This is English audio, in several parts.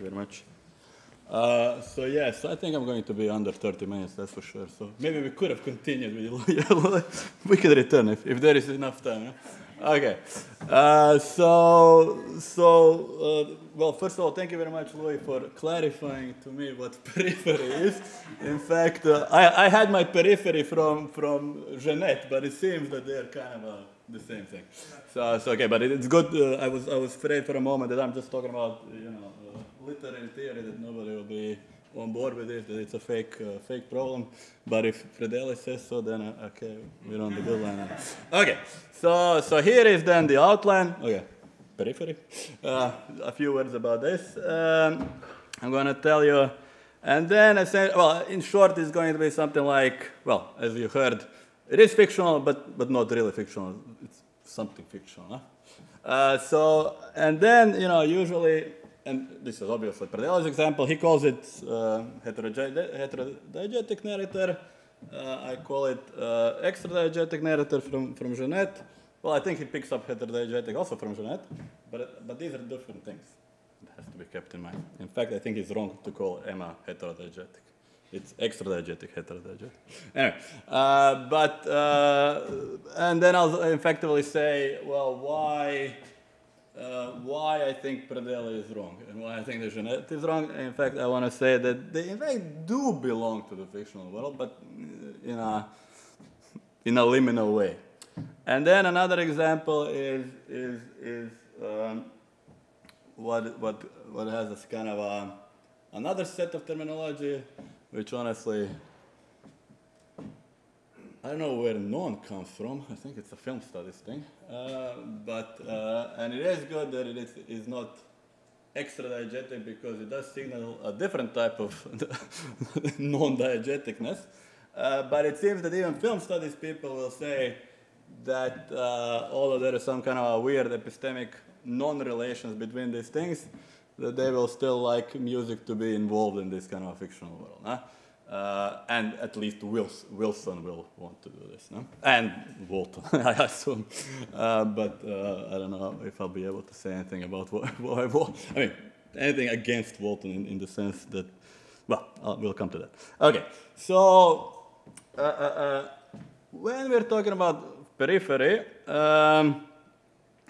you very much. So yes, I think I'm going to be under 30 minutes, that's for sure. So maybe we could have continued with we could return if there is enough time. Yeah? Okay. Well, first of all, thank you very much, Louis, for clarifying to me what periphery is. In fact, I had my periphery from Jeanette, but it seems that they are kind of the same thing. So okay, but it's good. I was afraid for a moment that I'm just talking about literary theory, that nobody will be on board with it, that it's a fake problem. But if Fredeli says so, then okay, we're on the good line. Okay, so here is then the outline. Okay, periphery. A few words about this. I'm going to tell you, and then I say, well, in short, it's going to be something like, well, as you heard, it is fictional, but not really fictional. It's something fictional. Huh? And then usually. And this is obviously Perdela's example. He calls it heterodiegetic narrator. I call it extradiegetic narrator from Jeanette. Well, I think he picks up heterodiegetic also from Jeanette, but these are different things. It has to be kept in mind. In fact, I think it's wrong to call Emma heterodiegetic. It's extradiegetic heterodiegetic. Anyway, and then I'll effectively say, well, why I think Perdela is wrong and why I think the Jeanette is wrong. In fact, I want to say that they in fact do belong to the fictional world, but in a liminal way. And then another example is what has this kind of another set of terminology, which honestly I don't know where non comes from. I think it's a film studies thing. And it is good that it is not extradiegetic because it does signal a different type of non-diegeticness. But it seems that even film studies people will say that although there is some kind of a weird epistemic non-relations between these things, that they will still like music to be involved in this kind of fictional world. Huh? And at least Wilson will want to do this, no? And Walton, I assume. But I don't know if I'll be able to say anything about anything against Walton in the sense that, well, we'll come to that. Okay, so when we're talking about periphery,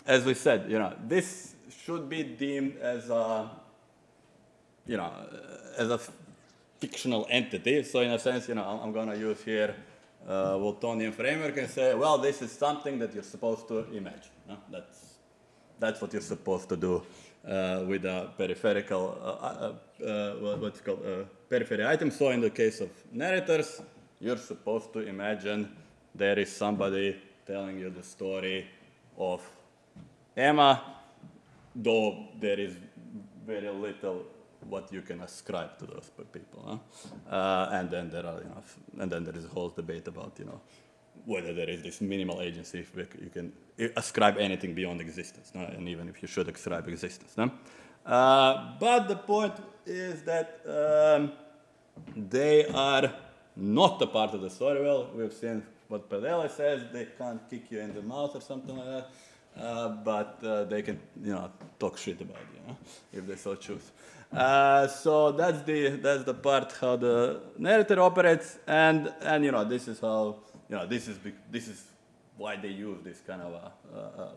as we said, this should be deemed as a, as a fictional entity. So in a sense, I'm going to use here Waltonian framework and say, well, this is something that you're supposed to imagine. No? That's what you're supposed to do with a peripherical, what's called a periphery item. So in the case of narrators, you're supposed to imagine there is somebody telling you the story of Emma, though there is very little what you can ascribe to those people, huh? And then there are, and then there is a whole debate about, whether there is this minimal agency, if you can ascribe anything beyond existence, no? And even if you should ascribe existence, no? But the point is that they are not a part of the story. Well, we've seen what Perdela says; they can't kick you in the mouth or something like that. But they can, talk shit about you, if they so choose. So that's the part how the narrator operates, and this is how this is why they use this kind of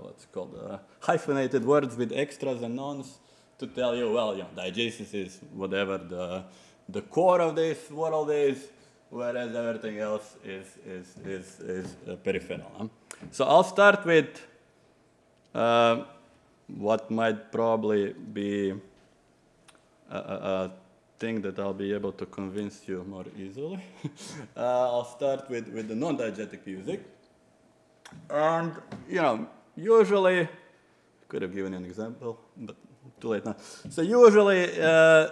what's called hyphenated words with extras and nons to tell you, well, diegesis is whatever the core of this world is, whereas everything else is peripheral. Huh? So I'll start with what might probably be a thing that I'll be able to convince you more easily. I'll start with the non-diegetic music. And, usually, could have given you an example, but too late now. So usually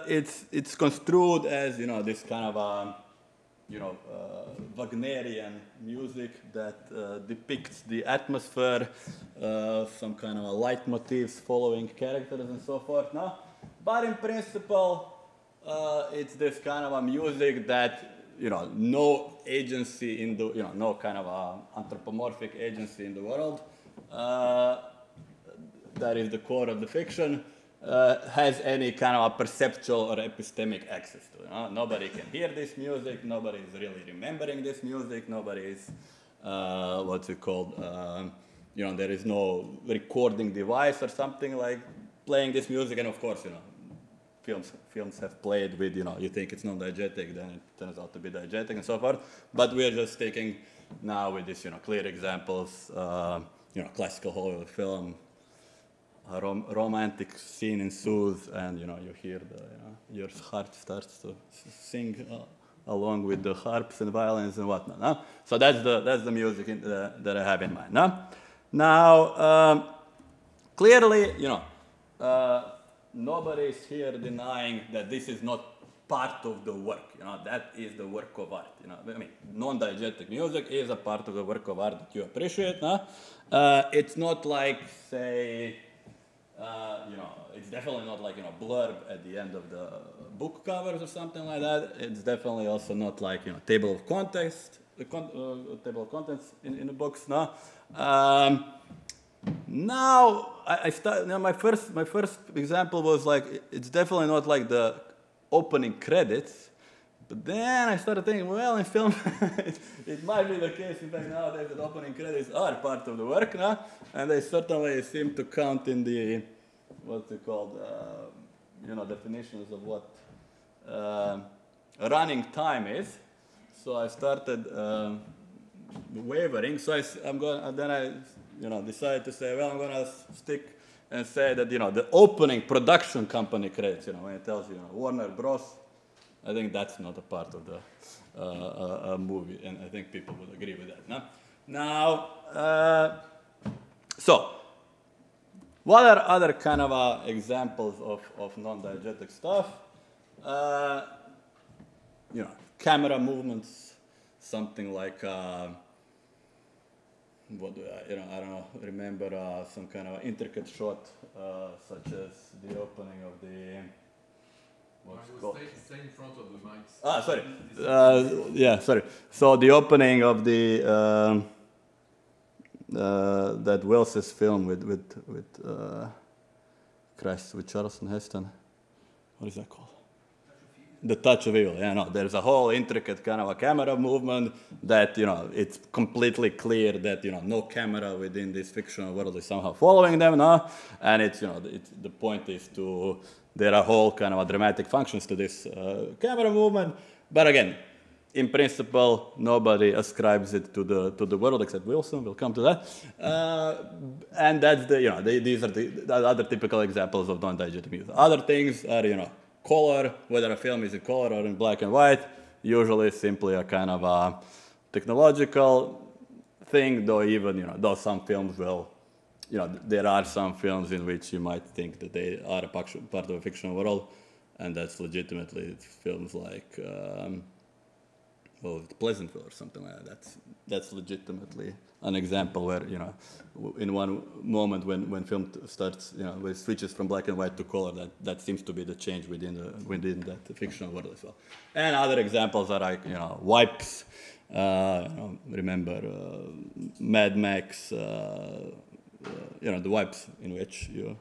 it's construed as, this kind of Wagnerian music that depicts the atmosphere, some kind of leitmotifs following characters and so forth. No? But in principle, it's this kind of a music that, no agency in the, no kind of anthropomorphic agency in the world. That is the core of the fiction. has any kind of a perceptual or epistemic access to it. Nobody can hear this music, nobody is really remembering this music, nobody is, what's it called, there is no recording device or something like playing this music, and of course, films have played with, you think it's non-diegetic, then it turns out to be diegetic and so forth, but we're just taking now with this, clear examples, classical Hollywood film, a romantic scene ensues, and you hear your heart starts to sing along with the harps and violins and whatnot. No? So that's the music that I have in mind. No? Now, clearly, nobody is here denying that this is not part of the work. That is the work of art. I mean, non-diegetic music is a part of the work of art that you appreciate. No? It's not like, say, it's definitely not like, blurb at the end of the book covers or something like that. It's definitely also not like, table of contents, table of contents in the books. No? Now, my first example was like, it's definitely not like the opening credits. But then I started thinking, well, in film, it might be the case, in fact, nowadays that opening credits are part of the work now, and they certainly seem to count in the, what's it called, definitions of what running time is. So I started wavering. So I decided to say, well, I'm going to stick and say that, the opening production company credits, when it tells you, Warner Bros., I think that's not a part of the movie, and I think people would agree with that. No? Now, so what are other kind of examples of non-diegetic stuff? Camera movements, something like what do I don't know, remember some kind of intricate shot, such as the opening of the. Stay in front of the mics. Ah, sorry. Yeah, sorry. So the opening of the that Wells's film with Charlton Heston. What is that called? The Touch of Evil. Yeah, no. There's a whole intricate kind of a camera movement that it's completely clear that no camera within this fictional world is somehow following them. No, and it's the point is to. There are whole kind of dramatic functions to this camera movement, but again, in principle, nobody ascribes it to the world except Wilson. We'll come to that, and that's these are the other typical examples of non-diegetic music. Other things are color, whether a film is in color or in black and white. Usually, simply a kind of a technological thing, though even though some films will. There are some films in which you might think that they are a part of a fictional world, and that's legitimately films like, Pleasantville or something like that. That's legitimately an example where, in one moment when film starts, when it switches from black and white to color, that seems to be the change within that fictional world as well. And other examples are like, wipes. Remember Mad Max. The wipes in which you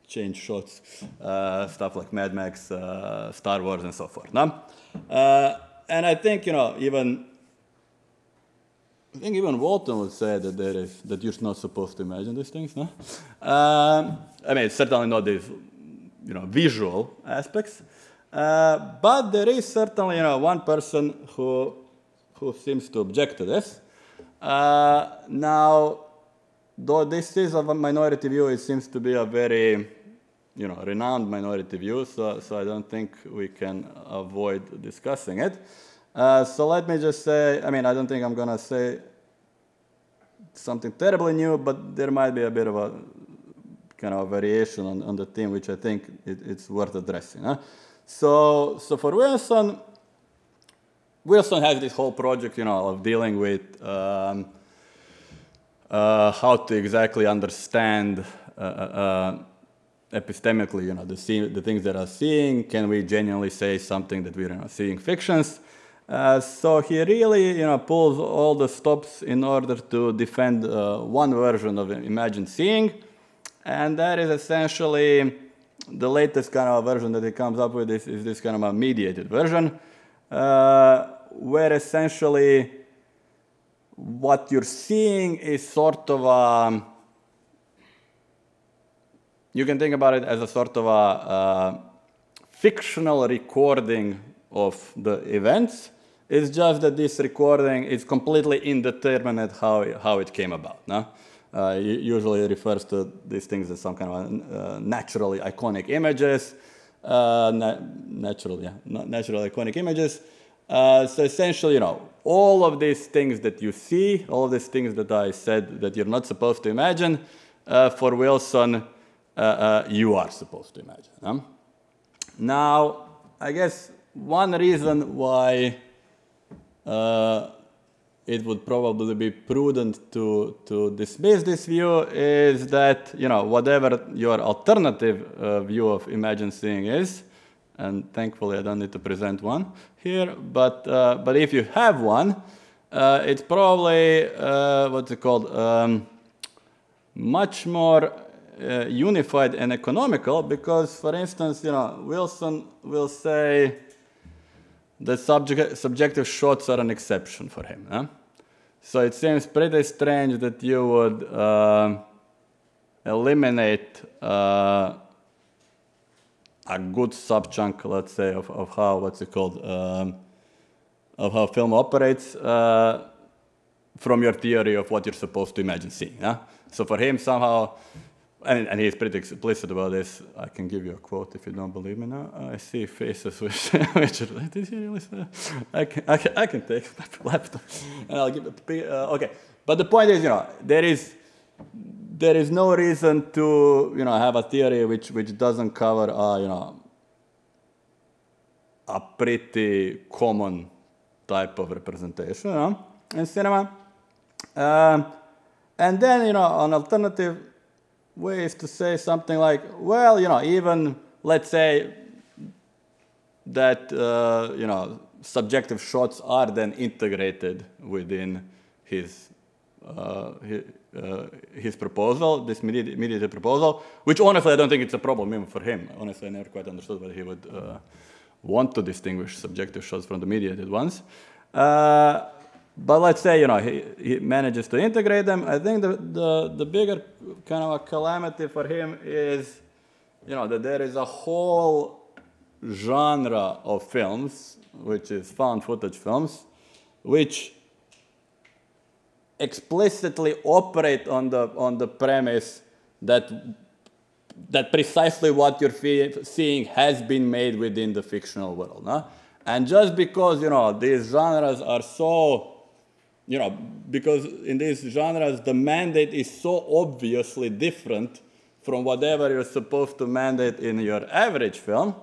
change shots, stuff like Mad Max, Star Wars, and so forth. No? And I think even Walton would say that you're not supposed to imagine these things. No? I mean, it's certainly not these visual aspects, but there is certainly one person who seems to object to this. Now. Though this is a minority view, it seems to be a very, renowned minority view, so I don't think we can avoid discussing it. So let me just say, I don't think I'm going to say something terribly new, but there might be a bit of a kind of variation on the theme, which I think it's worth addressing. Huh? So for Wilson has this whole project, of dealing with how to exactly understand epistemically, the things that are seeing. Can we genuinely say something that we're seeing fictions? So he really, pulls all the stops in order to defend one version of imagined seeing, and that is essentially the latest kind of version that he comes up with is this kind of a mediated version, where essentially what you're seeing is sort of a, you can think about it as a sort of a fictional recording of the events. It's just that this recording is completely indeterminate how it came about. No? Usually it refers to these things as some kind of naturally iconic images. Natural iconic images. So essentially, all of these things that you see, all of these things that I said that you're not supposed to imagine, for Wilson, you are supposed to imagine. No? Now, I guess one reason why it would probably be prudent to dismiss this view is that, whatever your alternative view of imagined seeing is, and thankfully I don't need to present one here, but if you have one, it's probably, what's it called, much more unified and economical, because, for instance, Wilson will say that subjective shots are an exception for him. Huh? So it seems pretty strange that you would eliminate a good subchunk, let's say, of how, what's it called, of how film operates from your theory of what you're supposed to imagine seeing. Huh? So for him, somehow, and he's pretty explicit about this. I can give you a quote if you don't believe me now. I see faces which are like, did you really say that? I can take my laptop and I'll give it. Okay, but the point is, there is no reason to have a theory which doesn't cover a pretty common type of representation in cinema, and then an alternative way is to say something like, well, even let's say that subjective shots are then integrated within his proposal, this mediated proposal, which honestly I don't think it's a problem even for him. Honestly, I never quite understood whether he would want to distinguish subjective shots from the mediated ones. But let's say he manages to integrate them. I think the bigger kind of a calamity for him is that there is a whole genre of films, which is found footage films, which explicitly operate on the premise that precisely what you're seeing has been made within the fictional world. No? And just because these genres are so, because in these genres the mandate is so obviously different from whatever you're supposed to mandate in your average film,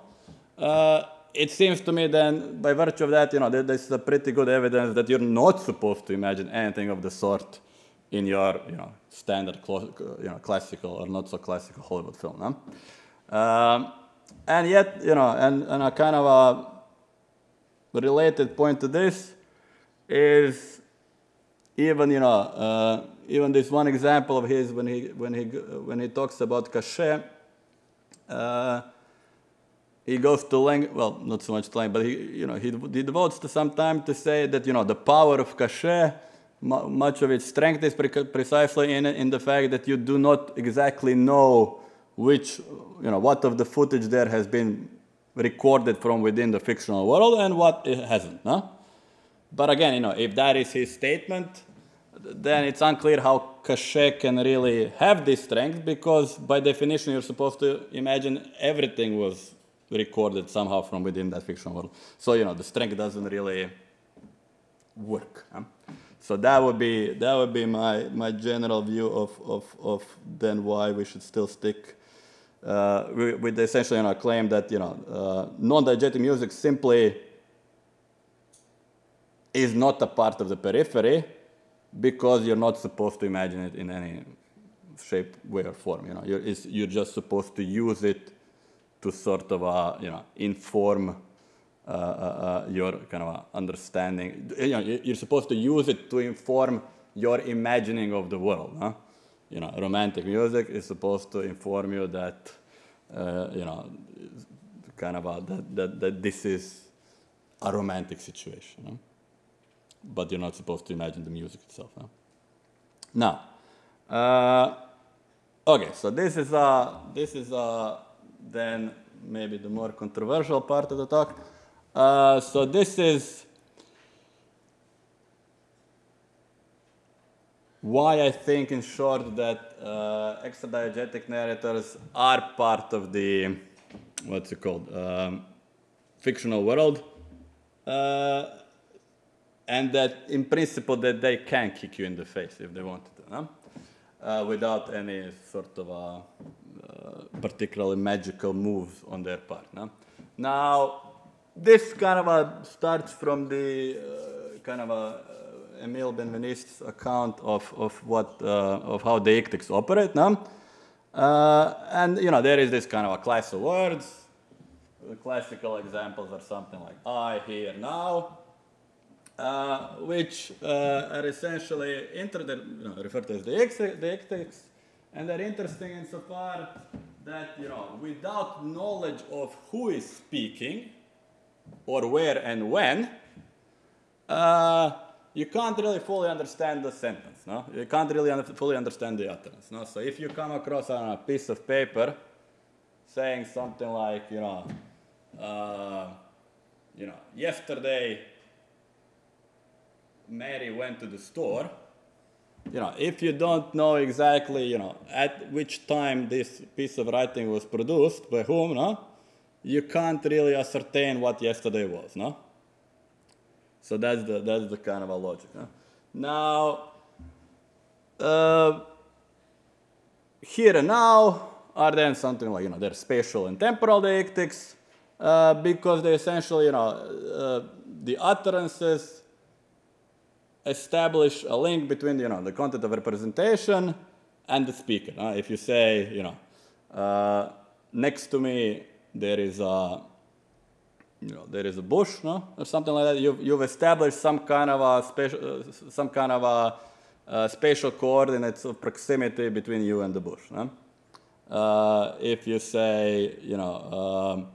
it seems to me then, by virtue of that, this is a pretty good evidence that you're not supposed to imagine anything of the sort in your, standard, classical or not so classical Hollywood film. No? And yet, and a kind of a related point to this is even, even this one example of his when he talks about cachet. He goes to length, well, not so much length, but he devotes to some time to say that the power of cachet, much of its strength is precisely in the fact that you do not exactly know which, what of the footage there has been recorded from within the fictional world and what it hasn't. No? But again, if that is his statement, then it's unclear how cachet can really have this strength, because by definition you're supposed to imagine everything was recorded somehow from within that fictional world. So the strength doesn't really work. So that would be my general view of then why we should still stick with essentially a claim that non-diegetic music simply is not a part of the periphery, because you're not supposed to imagine it in any shape, way, or form. You're just supposed to use it to sort of inform your kind of understanding. You're supposed to use it to inform your imagining of the world. Huh? Romantic music is supposed to inform you that you know, kind of that this is a romantic situation. No? But you're not supposed to imagine the music itself. No? Now, okay, so this is then maybe the more controversial part of the talk. So this is why I think, in short, that extradiegetic narrators are part of the, what's it called, fictional world, and that, in principle, that they can kick you in the face if they wanted to, no? Without any sort of particularly magical moves on their part. No? Now, this kind of starts from the kind of Emile Benveniste's account of how deictics operate. No? And you know, there is this kind of a class of words. The classical examples are something like I, here, now, which are essentially referred to as deictics, and they're interesting insofar that, you know, without knowledge of who is speaking, or where and when, you can't really fully understand the sentence. No? You can't really fully understand the utterance. No? So if you come across on a piece of paper saying something like, you know, yesterday Mary went to the store, you know, if you don't know exactly, you know, at which time this piece of writing was produced, by whom, no, you can't really ascertain what yesterday was, no? So that's the kind of a logic. No? Now, here and now are then something like, you know, they're spatial and temporal deictics, because they essentially, you know, the utterances establish a link between, you know, the content of representation and the speaker. If you say, you know, next to me there is a, you know, there is a bush, no, or something like that. You've established some kind of a spatial coordinates of proximity between you and the bush. No? If you say, you know,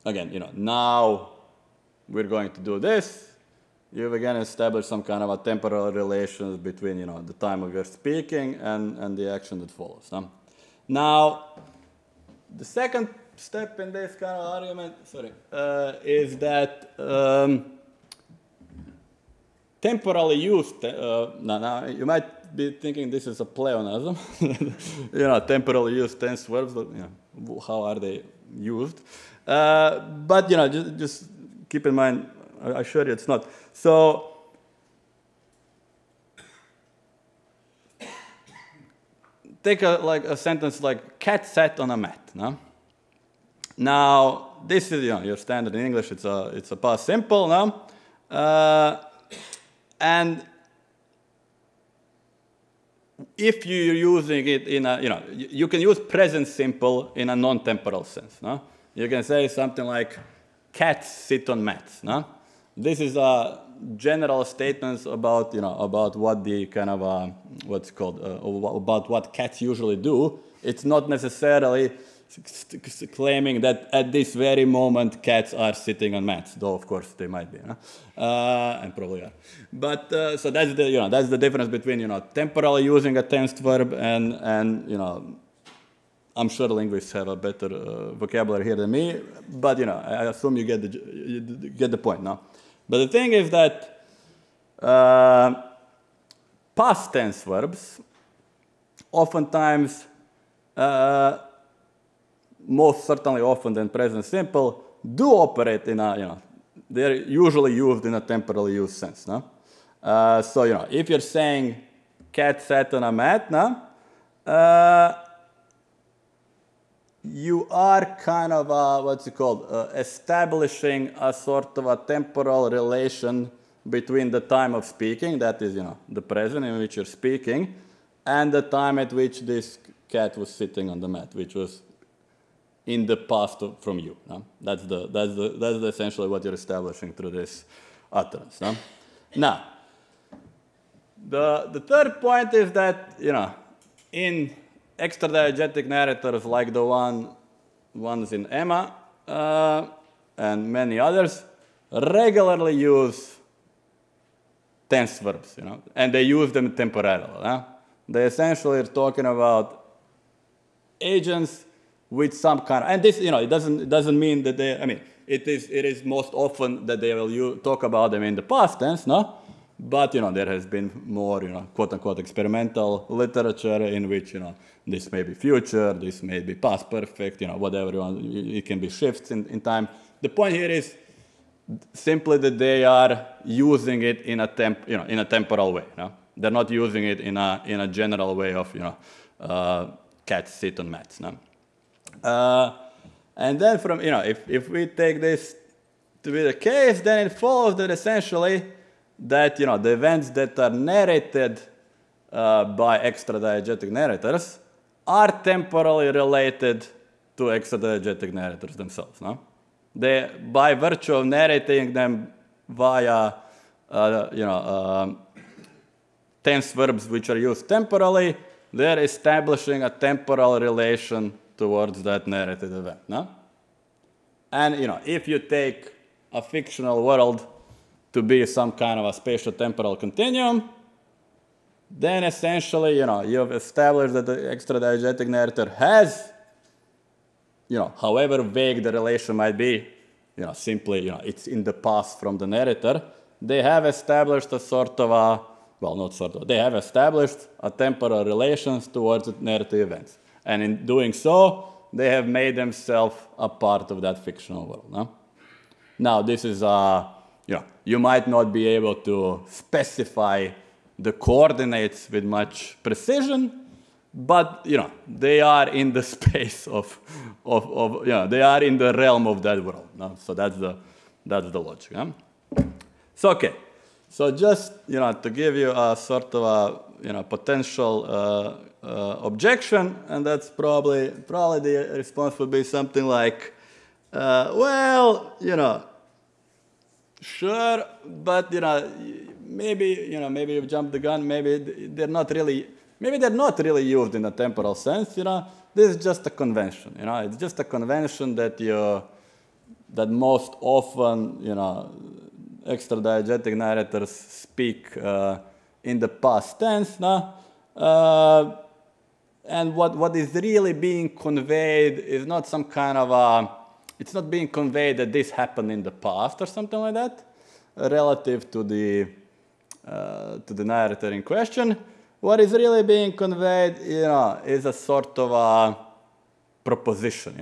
again, you know, now we're going to do this. You've again established some kind of a temporal relations between, you know, the time of your speaking and the action that follows. No? Now, the second step in this kind of argument, is that temporally used. Now you might be thinking this is a pleonasm. You know, temporally used tense verbs. You know, how are they used? But you know, just keep in mind. I assure you, it's not. So, take a sentence like "cat sat on a mat." No? Now, this is, you know, your standard in English. It's a past simple. No? And if you're using it in a, you know, you can use present simple in a non-temporal sense. No? You can say something like "cats sit on mats." No? This is a general statements about, you know, about what the kind of what's called about what cats usually do. It's not necessarily claiming that at this very moment cats are sitting on mats, though of course they might be, no? And probably are. But so that's the, you know, that's the difference between, you know, temporally using a tensed verb and you know, I'm sure linguists have a better vocabulary here than me, but you know, I assume you get the point now. But the thing is that past tense verbs oftentimes, most certainly often than present simple, do operate in a, you know, they're usually used in a temporally used sense. No? So, you know, if you're saying cat sat on a mat, no? You are kind of, what's it called, establishing a sort of a temporal relation between the time of speaking, that is, you know, the present in which you're speaking, and the time at which this cat was sitting on the mat, which was in the past from you. No? That's essentially what you're establishing through this utterance. No? Now, the third point is that, you know, in extradiegetic narrators like the ones in Emma and many others regularly use tense verbs, and they use them temporarily. They essentially are talking about agents with some kind of, and this, it doesn't mean that they, it is most often that they will talk about them in the past tense, no? But, there has been more, quote-unquote experimental literature in which, this may be future, this may be past perfect, whatever you want. It can be shifts in time. The point here is simply that they are using it in a temporal way. They're not using it in a general way of, cats sit on mats. No? And then from, if we take this to be the case, then it follows that essentially that, the events that are narrated by extradiegetic narrators are temporally related to extradiegetic narrators themselves. No? They, by virtue of narrating them via, tense verbs which are used temporally, they're establishing a temporal relation towards that narrated event. No? And, if you take a fictional world to be some kind of a spatial-temporal continuum, then essentially, you've established that the extradiegetic narrator has, however vague the relation might be, simply, it's in the past from the narrator. They have established a sort of a, well, not sort of, they have established a temporal relations towards the narrative events. And in doing so, they have made themselves a part of that fictional world. No? Now, this is you might not be able to specify the coordinates with much precision, but they are in the space of they are in the realm of that world. No? So that's the logic. Yeah? So okay, so just to give you a sort of a potential objection, and that's probably the response would be something like, well, sure, but maybe you've jumped the gun. Maybe they're not really used in a temporal sense. This is just a convention. It's just a convention that that most often extradiegetic narrators speak in the past tense. No? And what is really being conveyed is not some kind of it's not being conveyed that this happened in the past or something like that, relative to the narrator in question. What is really being conveyed, is a sort of a proposition.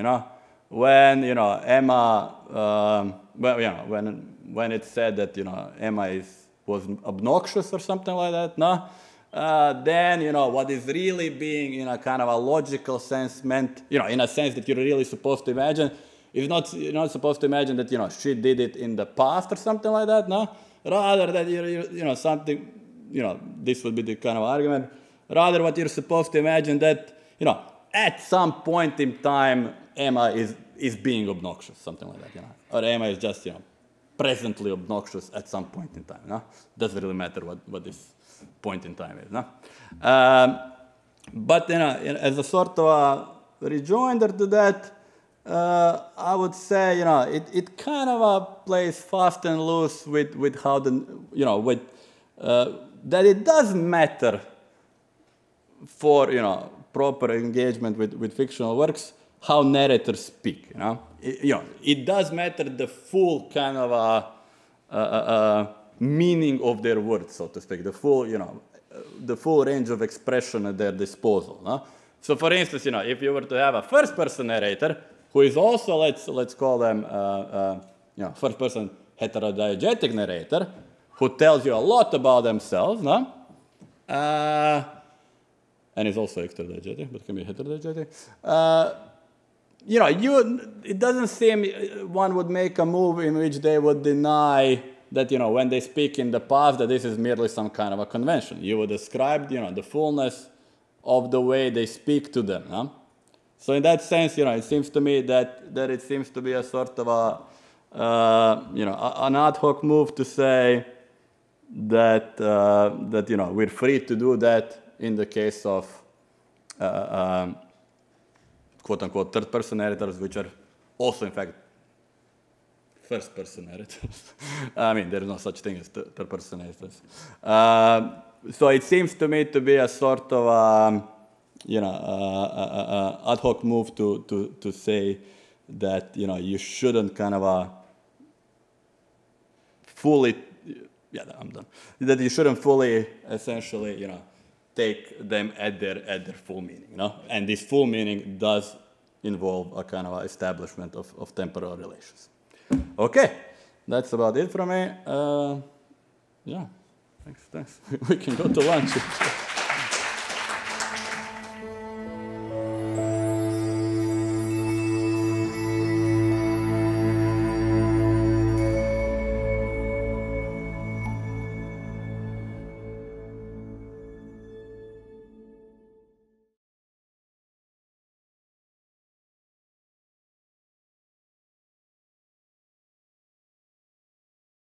When Emma, when it's said that Emma was obnoxious or something like that, no. Then what is really being in a kind of a logical sense meant, in a sense that you're really supposed to imagine. You're not supposed to imagine that she did it in the past or something like that, no? Rather that something, this would be the kind of argument. Rather, what you're supposed to imagine that at some point in time, Emma is being obnoxious, something like that, or Emma is just presently obnoxious at some point in time. No? Doesn't really matter what this point in time is. No? But as a sort of a rejoinder to that. I would say, it kind of plays fast and loose with how that it does matter for, proper engagement with fictional works, how narrators speak, It does matter the full kind of meaning of their words, so to speak, the full range of expression at their disposal. No? So, for instance, if you were to have a first-person narrator, who is also, let's call them, first-person heterodiegetic narrator, who tells you a lot about themselves, no? And is also extradiegetic, but can be heterodiegetic. It doesn't seem one would make a move in which they would deny that, when they speak in the past, that this is merely some kind of a convention. You would ascribe, the fullness of the way they speak to them, no? So in that sense, it seems to me that it seems to be a sort of an ad hoc move to say that we're free to do that in the case of quote-unquote third-person narrators, which are also, in fact, first-person narrators. I mean, there is no such thing as third-person narrators. So it seems to me to be a sort of, ad hoc move to say that, you shouldn't kind of fully, yeah, I'm done. That you shouldn't fully, essentially, take them at their full meaning, And this full meaning does involve a kind of establishment of temporal relations. Okay, that's about it from me. Yeah, thanks. We can go to lunch.